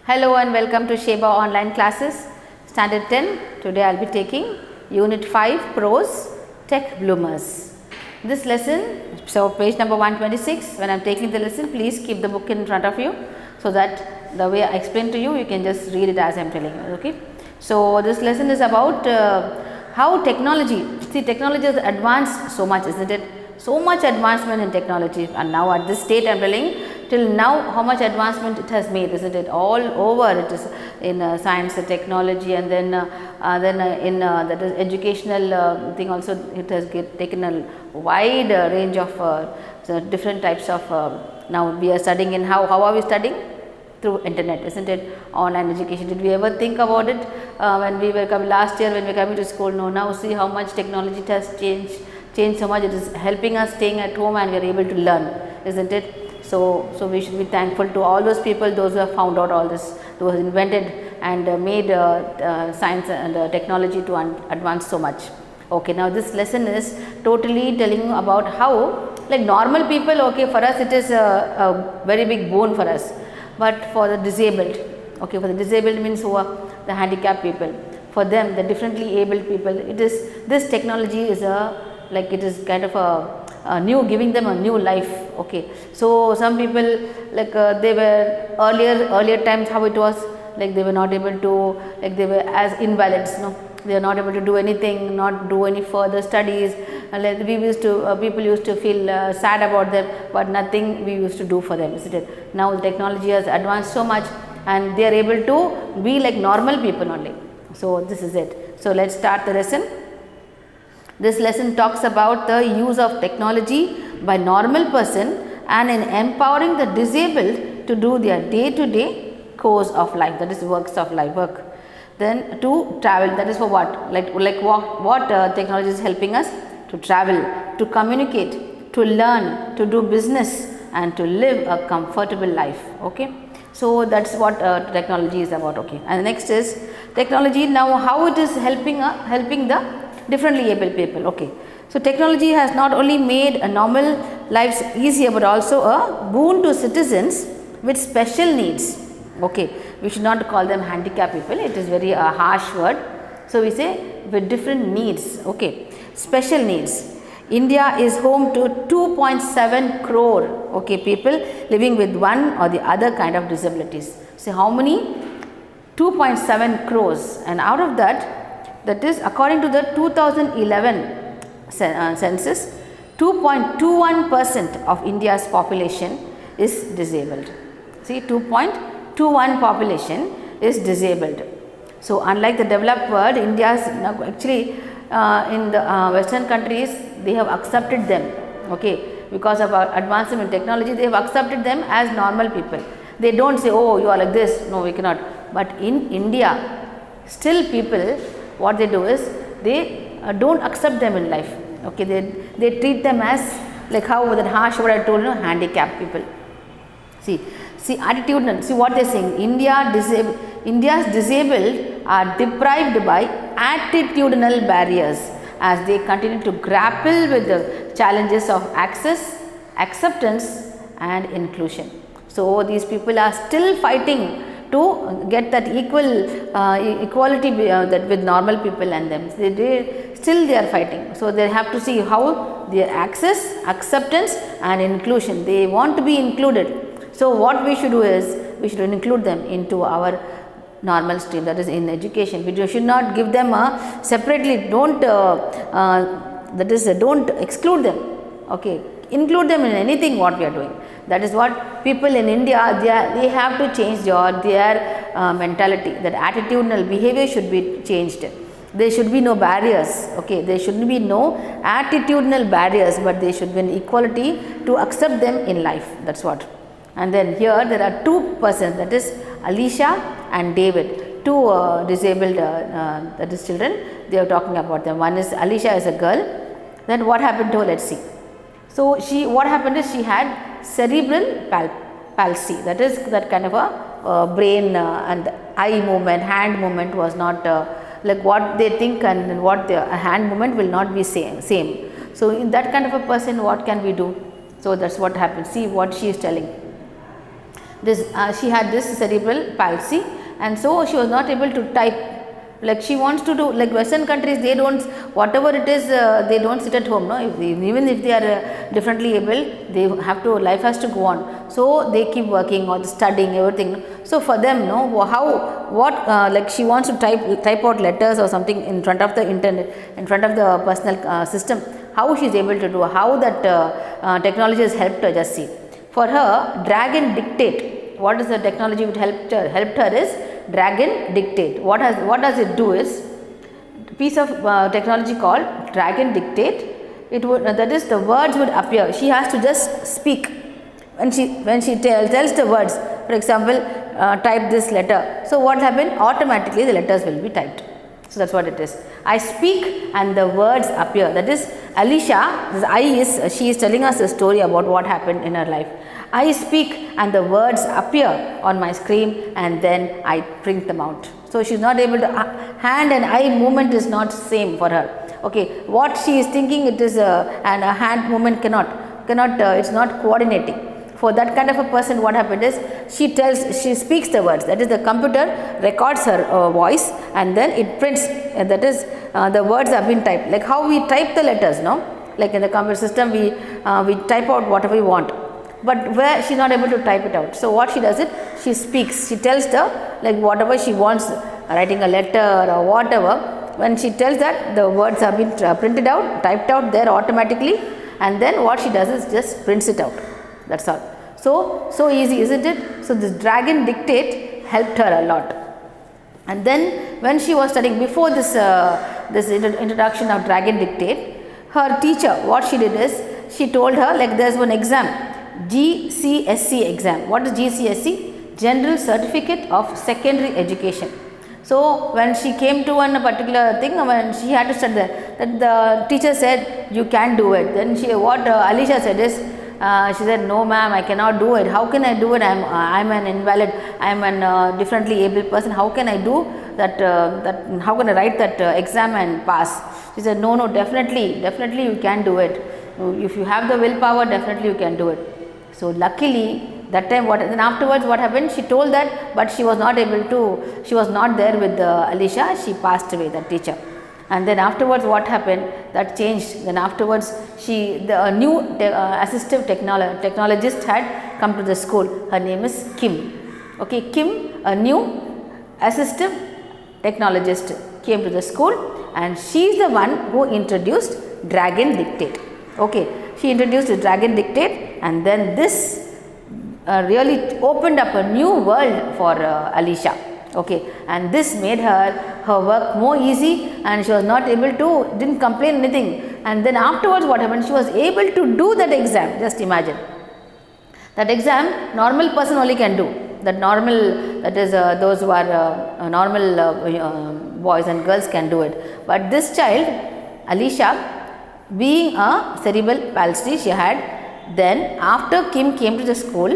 Hello and welcome to Sheba online classes standard 10. Today I will be taking unit 5 prose tech bloomers. This lesson, so page number 126, when I am taking the lesson, please keep the book in front of you so that the way I explain to you, you can just read it as I am telling you. Okay. So this lesson is about how technology, see technology has advanced so much, isn't it? So much advancement in technology, and now at this state I am telling till now how much advancement it has made, isn't it? All over it is in science and technology, and then in that is educational thing also, it has taken a wide range of so different types of now we are studying in how are we studying? Through internet, isn't it? Online education. Did we ever think about it when we were coming last year when we were coming to school? No, now see how much technology has changed so much. It is helping us staying at home and we are able to learn, isn't it? So we should be thankful to all those people, those who have found out all this, those who invented and made science and technology to advance so much. Okay, now this lesson is totally telling you about how, like normal people, okay, for us it is a very big boon for us, but for the disabled, okay, for the disabled means who are the handicapped people, for them, the differently abled people, it is, this technology is like it is kind of a new, giving them a new life. Okay, so some people like they were earlier times how it was, like they were not able to, like they were as invalids, no, they are not able to do anything, not do any further studies, and like we used to people used to feel sad about them, but nothing we used to do for them, isn't it? Now the technology has advanced so much and they are able to be like normal people only. So this is it. So let's start the lesson. This lesson talks about the use of technology by normal person and in empowering the disabled to do their day-to-day course of life, that is works of life, work. Then to travel, that is for what? Like what technology is helping us? To travel, to communicate, to learn, to do business and to live a comfortable life. Okay. So that's what technology is about. Okay. And next is technology, now how it is helping the differently able people. Okay. So technology has not only made a normal lives easier, but also a boon to citizens with special needs. Okay, we should not call them handicapped people, it is very harsh word. So we say with different needs. Okay, special needs. India is home to 2.7 crore okay, people living with one or the other kind of disabilities. So how many? 2.7 crores, and out of that is according to the 2011 census, 2.21% of India's population is disabled. See, 2.21 population is disabled. So unlike the developed world, India's actually in the Western countries, they have accepted them. Okay, because of our advancement in technology, they have accepted them as normal people. They don't say, oh, you are like this. No, we cannot. But in India, still people, what they do is they don't accept them in life. Okay, they treat them as like how that harsh word I told you, handicapped people. See attitudinal. See what they are saying. India's disabled are deprived by attitudinal barriers as they continue to grapple with the challenges of access, acceptance and inclusion. So these people are still fighting to get that equality that with normal people and them. Still they are fighting. So they have to see how their access, acceptance and inclusion, they want to be included. So what we should do is, we should include them into our normal stream, that is in education. We should not give them separately, don't don't exclude them. Okay, include them in anything what we are doing. That is what people in India, they have to change their mentality, that attitudinal behavior should be changed. There should be no barriers. Okay, there should be no attitudinal barriers, but there should be an equality to accept them in life. That's what. And then here there are two persons, that is Alicia and David, two disabled that is children. They are talking about them. One is Alicia is a girl. Then what happened to her? Let's see. So what happened is she had cerebral palsy, that is that kind of a brain and eye movement, hand movement was not like what they think, and what their hand movement will not be same. So in that kind of a person, what can we do? So that's what happens. See what she is telling. This she had this cerebral palsy, and so she was not able to type. Like she wants to do, like Western countries, they don't, whatever it is, they don't sit at home, no, even if they are differently able, they have to, life has to go on, so they keep working or studying everything. So for them, no, how, what, like she wants to type out letters or something in front of the internet, in front of the personal system, how she is able to do, how that technology has helped her. Just see, for her, drag and dictate, what is the technology which helped her is drag and dictate. What does it do is, piece of technology called drag and dictate. It would, that is, the words would appear. She has to just speak. When she tells the words, for example, type this letter. So what happened? Automatically the letters will be typed. So that's what it is. I speak and the words appear. That is, Alicia, she is telling us a story about what happened in her life. I speak and the words appear on my screen, and then I print them out. So she is not able to, hand and eye movement is not same for her. Okay, what she is thinking, it is and a hand movement cannot it's not coordinating. For that kind of a person, what happened is, she speaks the words, that is, the computer records her voice, and then it prints, that is, the words have been typed. Like how we type the letters, no, like in the computer system, we type out whatever we want, but where she is not able to type it out. So what she does it, she speaks, she tells the, like whatever she wants, writing a letter or whatever, when she tells that, the words have been printed out, typed out there automatically, and then what she does is just prints it out. That's all. So easy, isn't it? So this drag and dictate helped her a lot. And then when she was studying, before this introduction of drag and dictate, her teacher, what she did is, she told her, like there's one exam, GCSE exam. What is GCSE? General Certificate of Secondary Education. So when she came to one particular thing, when she had to study that, the teacher said, you can do it. Then what Alicia said is, she said, no ma'am, I cannot do it. How can I do it? I'm an invalid, I'm an differently able person. How can I do that, how can I write that exam and pass? She said, no, definitely you can do it. If you have the willpower, definitely you can do it. So luckily, that time then afterwards what happened, she told that, but she was not able to, she was not there with Alicia, she passed away, that teacher. And then afterwards what happened, that changed. Then afterwards a new assistive technologist had come to the school. Her name is Kim. Okay, Kim, a new assistive technologist came to the school, and she is the one who introduced drag and dictate. Okay, she introduced drag and dictate, and then this really opened up a new world for Alicia. Okay, and this made her work more easy, and she was not able to, didn't complain anything. And then afterwards what happened, she was able to do that exam. Just imagine, that exam normal person only can do. That normal, that is those who are normal boys and girls can do it. But this child, Alicia, being a cerebral palsy she had, then after Kim came to the school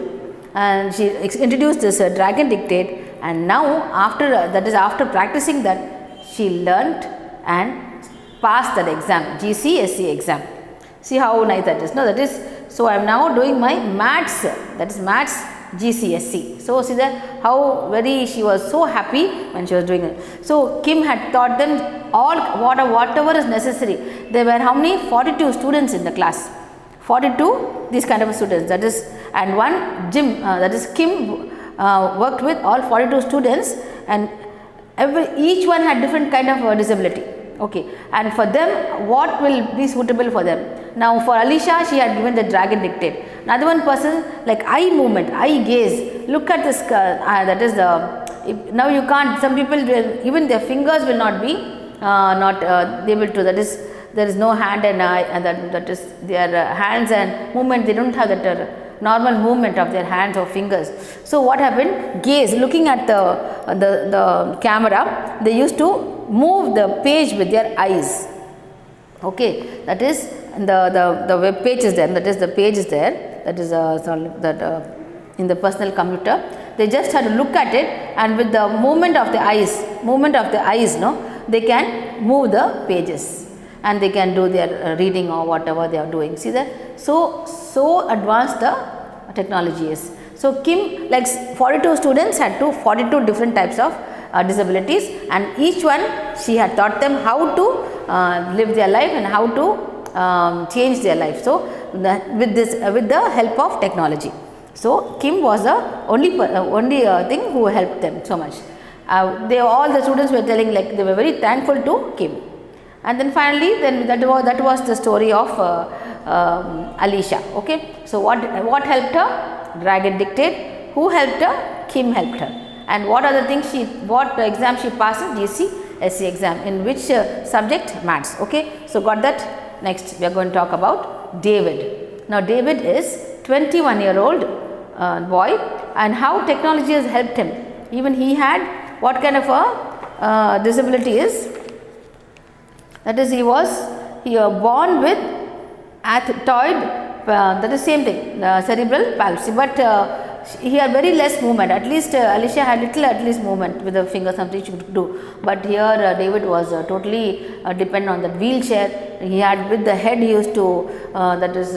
and she introduced this drag and dictate, and now after after practicing that, she learnt and passed that exam, GCSE exam. See how nice that is. No, that is, so I am now doing my maths, that is maths GCSE. So see that how very she was so happy when she was doing it. So Kim had taught them all whatever is necessary. There were how many? 42 students in the class. 42 these kind of students, that is, and one Jim, that is Kim worked with all 42 students, and each one had different kind of disability. Okay, and for them what will be suitable for them. Now for Alicia, she had given the drag and dictate. Another one person, like eye movement, eye gaze, look at this, that is the, now you can't, some people will, even their fingers will not be able to, that is, there is no hand and eye, and that is their hands and movement, they don't have that normal movement of their hands or fingers. So what happened, gaze, looking at the camera, they used to move the page with their eyes. Okay, that is the web page is there, that is the page is there, that is in the personal computer. They just had to look at it, and with the movement of the eyes, no, they can move the pages, and they can do their reading or whatever they are doing. See that? So advanced the technology is. So Kim, like 42 students had 42 different types of disabilities, and each one she had taught them how to live their life and how to change their life. So with the help of technology. So Kim was the only thing who helped them so much. All the students were telling, like, they were very thankful to Kim. And then finally, then that was the story of Alicia. Okay, so what helped her? Dragon Dictate. Who helped her? Kim helped her. And what are the things what exam she passed? GCSE exam. In which subject? Maths. Okay, so got that. Next we are going to talk about David. Now David is 21-year-old boy, and how technology has helped him. Even he had what kind of a disability is? That is, he was born with athetoid, that is same thing, cerebral palsy, but he had very less movement. At least Alicia had at least movement with the finger, something she could do. But here David was totally dependent on that wheelchair. He had with the head he used to, that is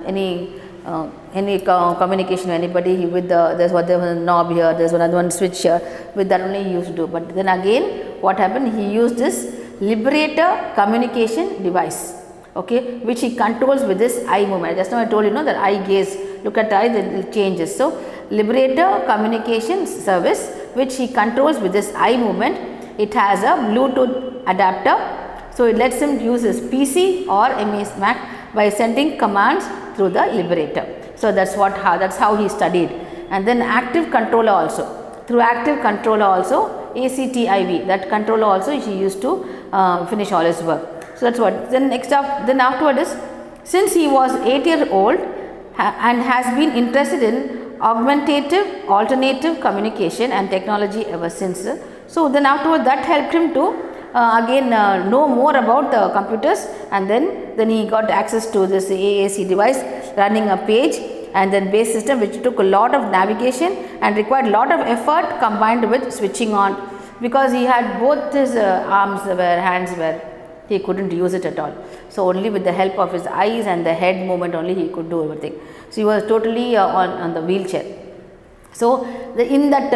any communication with anybody, there was a knob here, there was another one switch here, with that only he used to do. But then again what happened, he used this Liberator communication device, okay, which he controls with this eye movement. Just now I told you, that eye gaze, look at the eye, then it changes. So Liberator communication service, which he controls with this eye movement. It has a Bluetooth adapter, so it lets him use his PC or MS Mac by sending commands through the Liberator. So that's how he studied. And then active controller also. Through active controller also, ACTIV, that controller also he used to finish all his work. So that's what. Then afterward is, since he was 8 years old and has been interested in augmentative alternative communication and technology ever since. So then afterward that helped him to again know more about the computers, and then he got access to this AAC device running a page and then base system, which took a lot of navigation and required a lot of effort combined with switching on, because he had both his hands were he couldn't use it at all. So only with the help of his eyes and the head movement only he could do everything. So he was totally on the wheelchair. So in that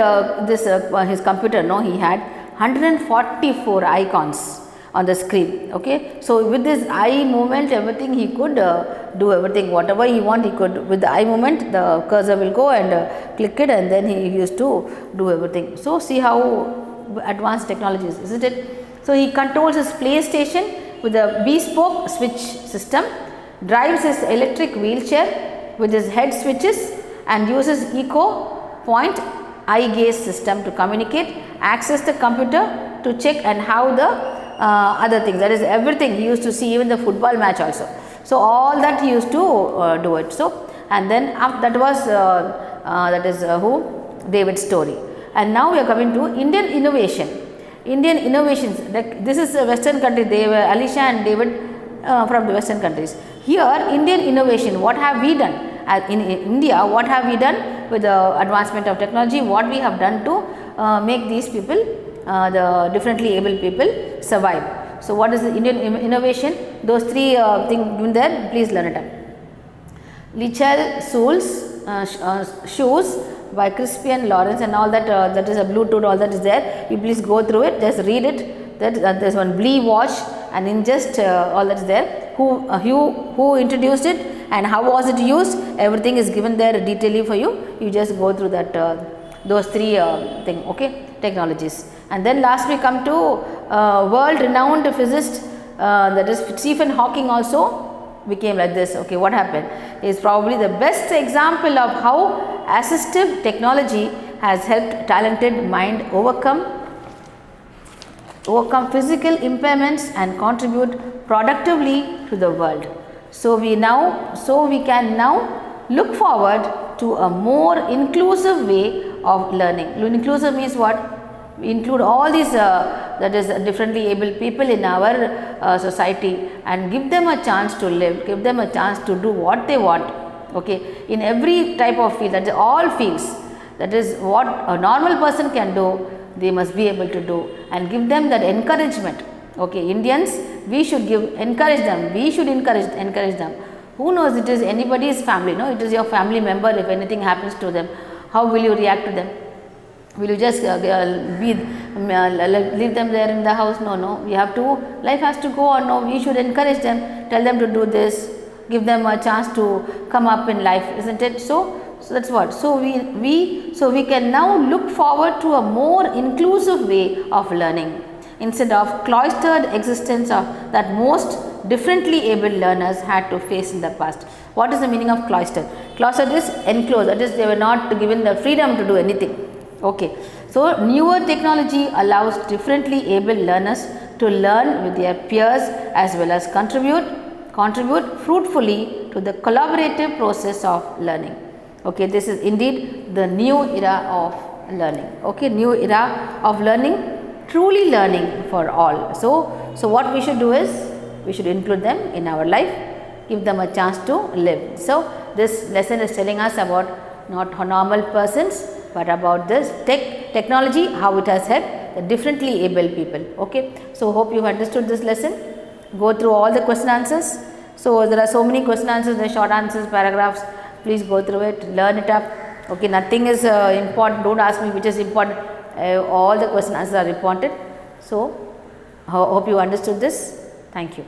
his computer, he had 144 icons on the screen. Okay, so with this eye movement, everything he could do everything, whatever he want he could. With the eye movement, the cursor will go and click it, and then he used to do everything. So see how advanced technology is, isn't it? So he controls his PlayStation with a bespoke switch system, drives his electric wheelchair with his head switches, and uses Echo Point eye gaze system to communicate, access the computer to check, and how the other things, that is everything he used to see, even the football match also. So all that he used to do it. So and then that was David's story. And now we are coming to Indian innovation. Indian innovations, like this is a Western country, they were Alicia and David from the Western countries. Here Indian innovation, what have we done? In India, what have we done with the advancement of technology? What we have done to make these people, the differently able people, survive. So what is the Indian innovation? Those three things given there, please learn it up. Lichel Soul's shoes by Crispian Lawrence and all that, that is a Bluetooth, all that is there. You please go through it, just read it. That there's one Blee watch and Ingest, all that is there. Who introduced it and how was it used? Everything is given there detailedly for you. You just go through that those three thing, okay, technologies. And then last we come to world renowned physicist, that is Stephen Hawking also became like this. Okay, what happened? He is probably the best example of how assistive technology has helped talented mind overcome physical impairments and contribute productively to the world. So we can now look forward to a more inclusive way of learning. Inclusive means what? We include all these that is differently able people in our society and give them a chance to live, give them a chance to do what they want. Okay, in every type of field, that is all fields, that is what a normal person can do, they must be able to do, and give them that encouragement. Okay, Indians, we should encourage them, we should encourage them Who knows, it is anybody's family, no, it is your family member. If anything happens to them, how will you react to them? Will you just leave them there in the house? No, no, we have to, life has to go on. No, we should encourage them, tell them to do this, give them a chance to come up in life, isn't it? So that's what. So we can now look forward to a more inclusive way of learning instead of cloistered existence of that most differently abled learners had to face in the past. What is the meaning of cloistered? Cloistered is enclosed, that is, they were not given the freedom to do anything. Okay. So newer technology allows differently abled learners to learn with their peers as well as contribute fruitfully to the collaborative process of learning. Okay, this is indeed the new era of learning. Okay, new era of learning, truly learning for all. So what we should do is, we should include them in our life, give them a chance to live. So this lesson is telling us about not normal persons, but about this technology, how it has helped the differently abled people. Okay, so hope you understood this lesson. Go through all the question answers. So there are so many question answers, the short answers, paragraphs. Please go through it, learn it up. Okay, nothing is important. Don't ask me which is important. All the question answers are important. So hope you understood this. Thank you.